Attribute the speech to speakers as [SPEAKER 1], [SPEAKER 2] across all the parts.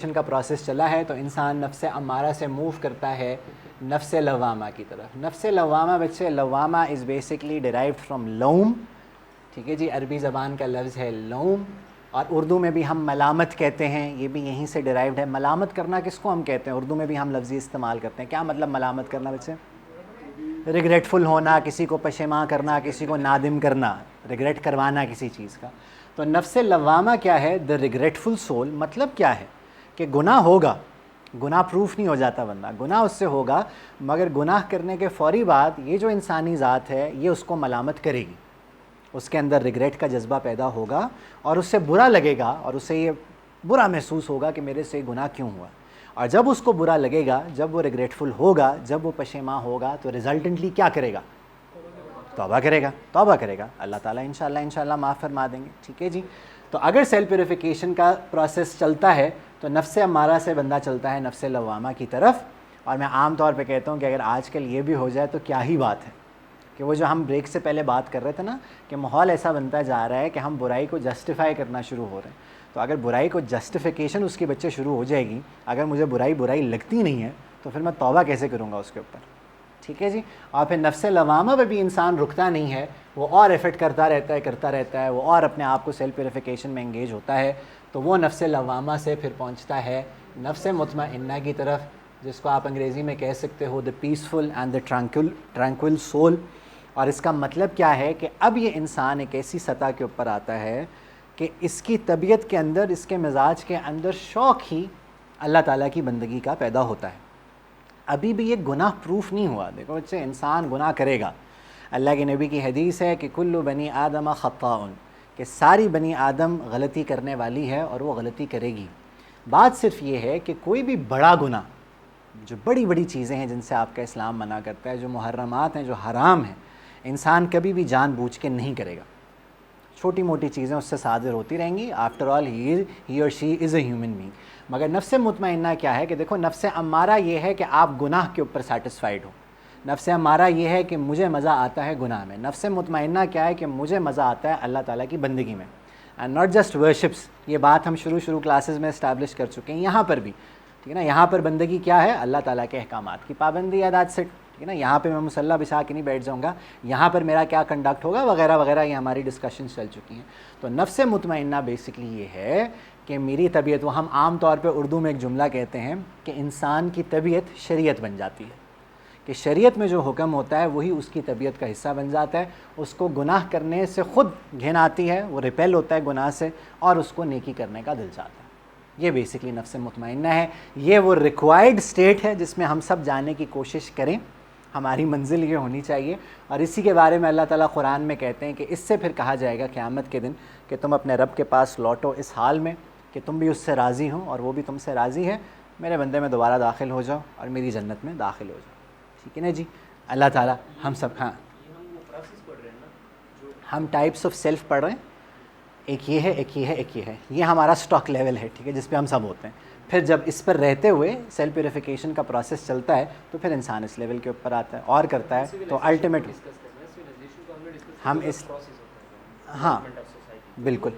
[SPEAKER 1] کا پروسیس چلا ہے تو انسان نفس امارہ سے موو کرتا ہے نفس لوامہ کی طرف. نفس لوامہ بچے، لوامہ از بیسکلی ڈیرائیوڈ فرام لوم. ٹھیک ہے جی، عربی زبان کا لفظ ہے لوم، اور اردو میں بھی ہم ملامت کہتے ہیں، یہ بھی یہیں سے ڈیرائیوڈ ہے. ملامت کرنا کس کو ہم کہتے ہیں؟ اردو میں بھی ہم لفظی استعمال کرتے ہیں. کیا مطلب ملامت کرنا بچے؟ ریگریٹفل ہونا، کسی کو پشیماں کرنا، کسی کو نادم کرنا، ریگریٹ کروانا کسی چیز کا. تو نفس لوامہ کیا ہے؟ دا ریگریٹفل سول. مطلب کیا ہے کہ گناہ ہوگا، گناہ پروف نہیں ہو جاتا بندہ، گناہ اس سے ہوگا، مگر گناہ کرنے کے فوری بعد یہ جو انسانی ذات ہے یہ اس کو ملامت کرے گی، اس کے اندر ریگریٹ کا جذبہ پیدا ہوگا اور اس سے برا لگے گا، اور اسے یہ برا محسوس ہوگا کہ میرے سے گناہ کیوں ہوا. اور جب اس کو برا لگے گا، جب وہ ریگریٹفل ہوگا، جب وہ پشیماں ہوگا، تو ریزلٹنٹلی کیا کرے گا؟ توبہ کرے گا. توبہ کرے گا، اللہ تعالیٰ انشاءاللہ معاف فرما دیں گے. ٹھیک ہے جی. تو اگر سیلف پیوریفیکیشن کا پروسیس چلتا ہے تو نفس امارہ سے بندہ چلتا ہے نفس لوامہ کی طرف. اور میں عام طور پہ کہتا ہوں کہ اگر آج کل یہ بھی ہو جائے تو کیا ہی بات ہے، کہ وہ جو ہم بریک سے پہلے بات کر رہے تھے نا، کہ ماحول ایسا بنتا جا رہا ہے کہ ہم برائی کو جسٹیفائی کرنا شروع ہو رہے ہیں. تو اگر برائی کو جسٹیفیکیشن اس کے بچے شروع ہو جائے گی، اگر مجھے برائی لگتی نہیں ہے تو پھر میں توبہ کیسے کروں گا اس کے اوپر؟ ٹھیک ہے جی. اور پھر نفس لوامہ پہ بھی انسان رکتا نہیں ہے، وہ اور ایفرٹ کرتا رہتا ہے، وہ اور اپنے آپ کو سیلف پیوریفیکیشن میں انگیج ہوتا ہے. تو وہ نفس لوامہ سے پھر پہنچتا ہے نفس مطمئنہ کی طرف، جس کو آپ انگریزی میں کہہ سکتے ہو دا پیسفل اینڈ دا ٹرانکول سول. اور اس کا مطلب کیا ہے کہ اب یہ انسان ایک ایسی سطح کے اوپر آتا ہے کہ اس کی طبیعت کے اندر، اس کے مزاج کے اندر شوق ہی اللہ تعالیٰ کی بندگی کا پیدا ہوتا ہے. ابھی بھی یہ گناہ پروف نہیں ہوا. دیکھو بچے، انسان گناہ کرے گا. اللہ کے نبی کی حدیث ہے کہ کل بنی آدم خطاء، کہ ساری بنی آدم غلطی کرنے والی ہے اور وہ غلطی کرے گی. بات صرف یہ ہے کہ کوئی بھی بڑا گناہ، جو بڑی بڑی چیزیں ہیں جن سے آپ کا اسلام منع کرتا ہے، جو محرمات ہیں، جو حرام ہیں، انسان کبھی بھی جان بوجھ کے نہیں کرے گا. چھوٹی موٹی چیزیں اس سے صادر ہوتی رہیں گی. آفٹر آل ہی اور شی از اے ہیومن بینگ. مگر نفس مطمئنہ کیا ہے کہ دیکھو، نفس امارہ یہ ہے کہ آپ گناہ کے اوپر سیٹسفائیڈ ہو. نفس امارہ یہ ہے کہ مجھے مزہ آتا ہے گناہ میں. نفس مطمئنہ کیا ہے کہ مجھے مزہ آتا ہے اللہ تعالیٰ کی بندگی میں. And not just worships. یہ بات ہم شروع کلاسز میں اسٹیبلش کر چکے ہیں. یہاں پر بھی ٹھیک ہے نا، یہاں پر بندگی کیا ہے؟ اللہ تعالیٰ کے احکامات کی پابندی. اعداد سے ٹھیک ہے نا، یہاں پہ میں مصلی بچھا کے نہیں بیٹھ جاؤں گا، یہاں پر میرا کیا کنڈکٹ ہوگا وغیرہ وغیرہ. یہ ہماری ڈسکشنز چل چکی ہیں. تو نفس مطمئنہ بیسکلی یہ ہے کہ میری طبیعت، وہ ہم عام طور پہ اردو میں ایک جملہ کہتے ہیں کہ انسان کی طبیعت شریعت بن جاتی ہے، کہ شریعت میں جو حکم ہوتا ہے وہی اس کی طبیعت کا حصہ بن جاتا ہے. اس کو گناہ کرنے سے خود گھن آتی ہے، وہ ریپیل ہوتا ہے گناہ سے، اور اس کو نیکی کرنے کا دل چاہتا ہے. یہ بیسکلی نفس مطمئنہ ہے. یہ وہ ریکوائرڈ سٹیٹ ہے جس میں ہم سب جانے کی کوشش کریں. ہماری منزل یہ ہونی چاہیے. اور اسی کے بارے میں اللہ تعالیٰ قرآن میں کہتے ہیں کہ اس سے پھر کہا جائے گا قیامت کے دن کہ تم اپنے رب کے پاس لوٹو اس حال میں کہ تم بھی اس سے راضی ہو اور وہ بھی تم سے راضی ہے. میرے بندے میں دوبارہ داخل ہو جاؤ اور میری جنت میں داخل ہو جاؤ. ٹھیک ہے نا جی. اللہ تعالیٰ ہم سب، ہاں ہم ٹائپس آف سیلف پڑھ رہے ہیں. ایک یہ ہے، ایک یہ ہے، ایک یہ ہے. یہ ہمارا سٹاک لیول ہے، ٹھیک ہے، جس پہ ہم سب ہوتے ہیں. پھر جب اس پر رہتے ہوئے سیلف پیوریفیکیشن کا پروسیس چلتا ہے تو پھر انسان اس لیول کے اوپر آتا ہے اور کرتا ہے. تو الٹیمیٹلی ہم اس، ہاں بالکل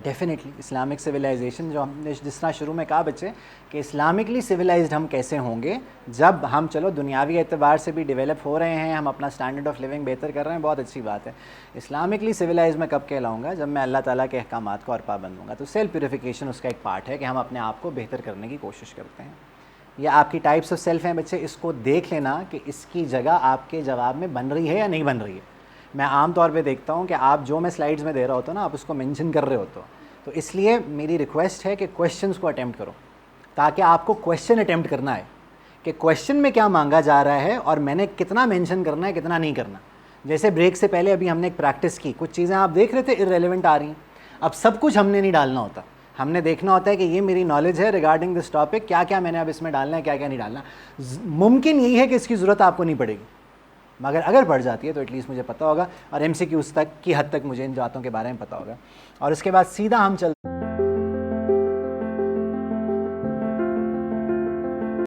[SPEAKER 1] ڈیفینیٹلی اسلامک سویلائزیشن جو ہم نے جس طرح شروع میں کہا بچے کہ اسلامکلی سویلائزڈ ہم کیسے ہوں گے جب ہم چلو دنیاوی اعتبار سے بھی ڈیولپ ہو رہے ہیں، ہم اپنا اسٹینڈرڈ آف لیونگ بہتر کر رہے ہیں، بہت اچھی بات ہے. اسلامکلی سویلائزڈ میں کب کہلاؤں گا؟ جب میں اللہ تعالیٰ کے احکامات کو اور پابند ہوں گا. تو سیلف پیوریفیکیشن اس کا ایک پارٹ ہے کہ ہم اپنے آپ کو بہتر کرنے کی کوشش کرتے ہیں. یہ آپ کی ٹائپس آف سیلف ہیں بچے. اس کو دیکھ لینا کہ اس کی جگہ آپ کے جواب میں بن رہی ہے یا نہیں بن رہی ہے. میں عام طور پہ دیکھتا ہوں کہ آپ جو میں سلائیڈز میں دے رہا ہوتا ہوں نا، آپ اس کو مینشن کر رہے ہوتے ہو. تو اس لیے میری ریکویسٹ ہے کہ کویشچنس کو اٹیمپٹ کرو، تاکہ آپ کو کویشچن اٹیمپٹ کرنا ہے کہ کویشچن میں کیا مانگا جا رہا ہے اور میں نے کتنا مینشن کرنا ہے، کتنا نہیں کرنا. جیسے بریک سے پہلے ابھی ہم نے ایک پریکٹس کی، کچھ چیزیں آپ دیکھ رہے تھے ارریلیونٹ آ رہی ہیں. اب سب کچھ ہم نے نہیں ڈالنا ہوتا. ہم نے دیکھنا ہوتا ہے کہ یہ میری نالج ہے ریگارڈنگ دس ٹاپک، کیا کیا میں نے اب اس میں ڈالنا ہے، کیا کیا نہیں ڈالنا. ممکن یہی ہے کہ اس کی ضرورت آپ کو نہیں پڑے گی، مگر اگر پڑ جاتی ہے تو ایٹ لیسٹ مجھے پتہ ہوگا، اور ایم سی کیوز تک کی حد تک مجھے ان باتوں کے بارے میں پتہ ہوگا. اور اس کے بعد سیدھا ہم چلتے